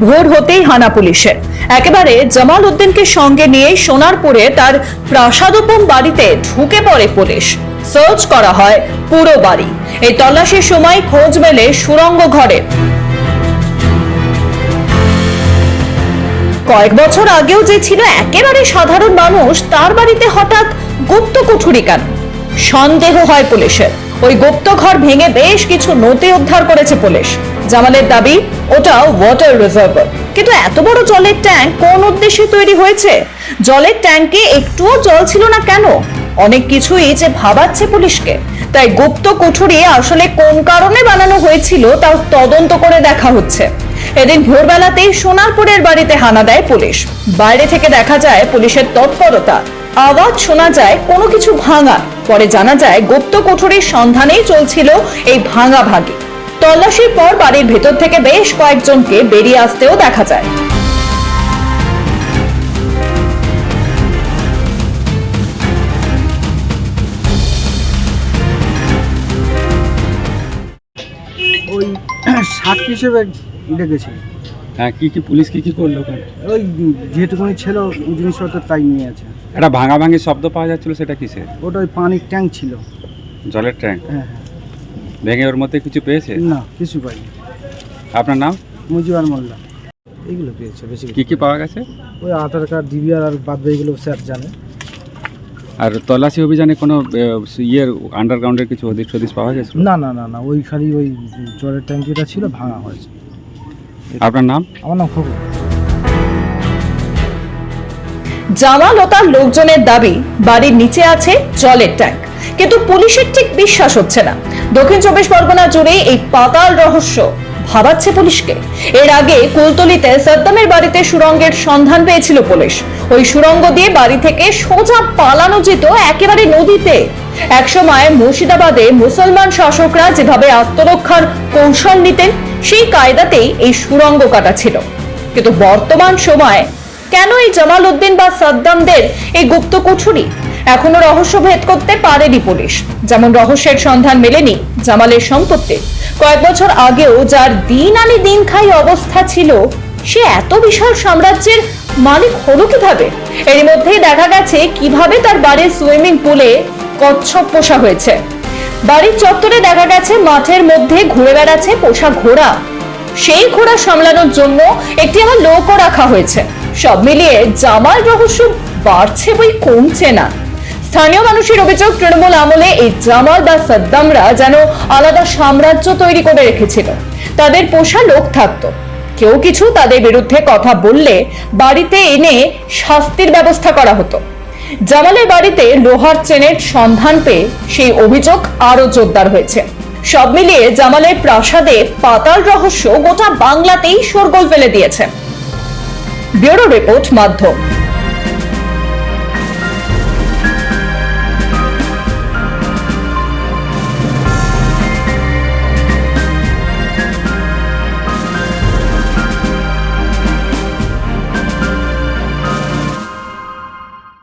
ভোর হতেই হানা পুলিশের। একেবারে জামাল উদ্দিনকে সঙ্গে নিয়ে সোনারপুরে তার প্রাসাদোপম বাড়িতে ঢুকে পড়ে পুলিশ। সার্চ করা হয় পুরো বাড়ি। এই তল্লাশির সময় খোঁজ মেলে সুড়ঙ্গ ঘরে। কয়েক বছর আগেও যে ছিল একেবারে সাধারণ মানুষ, তার বাড়িতে হঠাৎ গুপ্ত কুঠুরি কেন? সন্দেহ হয় পুলিশের। ওই গুপ্ত ঘর ভেঙে বেশ কিছু নথি উদ্ধার করেছে পুলিশ। জামালের দাবি ওটা ওয়াটার রিজার্ভার। কিন্তু এত বড় জলের ট্যাঙ্ক কোন উদ্দেশ্যে তৈরি হয়েছে? জলের ট্যাঙ্কে একটুও জল ছিল না কেন? অনেক কিছুই যে ভাবাচ্ছে পুলিশকে। তাই গুপ্ত কুঠুরি আসলে কোন কারণে বানানো হয়েছিল তাও তদন্ত করে দেখা হচ্ছে। এদিন ভোরবেলাতেই সোনারপুরের বাড়িতে হানা দেয় পুলিশ। বাইরে থেকে দেখা যায় পুলিশের তৎপরতা। আওয়াজ শোনা যায় কোনো কিছু ভাঙা। পরে জানা যায় গুপ্ত কুঠুরির সন্ধানেই চলছিল এই ভাঙাভাঙি। তল্লাশির পর বাড়ির ভেতর থেকে বেশ কয়েকজনকে বেরিয়ে আসতেও দেখা যায়। ওই সাক্ষী হিসেবে ডেকেছিল। হ্যাঁ, কি পুলিশ কি করলো ওখানে? ওই যেটুকুনি ছিল জিনিসপত্র তাই নিয়ে আছে। একটা ভাঙাভাঙি শব্দ পাওয়া যাচ্ছিল, সেটা কিসের? ওটা ওই পানির ট্যাঙ্ক ছিল। জলের ট্যাঙ্ক? হ্যাঁ। ভেঙে ওর মধ্যে কিছু পেয়েছে? না, কিছু পাইনি। আপনার নাম? মুজিবার মোল্লা। এইগুলো পেয়েছে বেশি। কি পাওয়া গেছে? ওই আধার কার্ড, ডিবিআর আর বাদ বাকিগুলো স্যার জানে। আর তল্লাশি অভিযানে কোনো আন্ডারগ্রাউন্ডের কিছু হদিশ পাওয়া গেছে? না না না না, ওই খালি ওই জলের ট্যাঙ্কিটা ছিল, ভাঙা হয়েছে। আপনার নাম? আমার নাম খবর। জামাল ও তার লোকজনের দাবি বাড়ির নিচে আছে জলের ট্যাঙ্ক, কিন্তু পুলিশের ঠিক বিশ্বাস হচ্ছে না। দক্ষিণ 24 পরগনা জুড়ে এই পাতাল রহস্য ভাবাচ্ছে পুলিশকে। এর আগে কুলতলিতে সাদ্দামের বাড়িতে সুড়ঙ্গের সন্ধান পেয়েছিল পুলিশ। ওই সুড়ঙ্গ দিয়ে বাড়ি থেকে সোজা পালানো যেত একেবারে নদীতে। একসময় মুর্শিদাবাদে মুসলমান শাসকরা যেভাবে আত্মরক্ষার কৌশল নিতেন, সেই কায়দাতেই এই সুড়ঙ্গ কাটা ছিল। কিন্তু বর্তমান সময় কেন এই জামাল উদ্দিন বা সাদ্দামদের এই গুপ্ত কুঠুরি? এখনো রহস্য ভেদ করতে পারেনি পুলিশ। যেমন রহস্যের সন্ধান মেলেনি জামালের সম্পত্তি। কয়েক বছর আগেও যার দিন আনি দিন খাই অবস্থা ছিল, সে এত বিশাল সাম্রাজ্যের মালিক হলো কিভাবে? এর মধ্যেই দেখা গেছে কিভাবে তার বাড়ির সুইমিং পুলে কচ্ছপ পোষা হয়েছে। বাড়ির চত্বরে দেখা গেছে মাঠের মধ্যে ঘুরে বেড়াচ্ছে পোষা ঘোড়া। সেই ঘোড়া সামলানোর জন্য একটি আমার লোকও রাখা হয়েছে। সব মিলিয়ে জামাল রহস্য বাড়ছে বই কমছে না। স্থানীয় মানুষের অভিযোগ, তৃণমূল আমলে এই জামাল বা সাদ্দামরা যেন আলাদা সাম্রাজ্য তৈরি করে রেখেছিল। তাদের পোষা লোক থাকতো। কেউ কিছু তাদের বিরুদ্ধে কথা বললে বাড়িতে এনে শাস্তির ব্যবস্থা করা হতো। জামালের বাড়িতে লোহার চেনের সন্ধান পেয়ে সেই অভিযোগ আরো জোরদার হয়েছে। সব মিলিয়ে জামালের প্রাসাদে পাতাল রহস্য গোটা বাংলাতেই শোরগোল ফেলে দিয়েছে। ব্যুরো রিপোর্ট, মাধ্যম।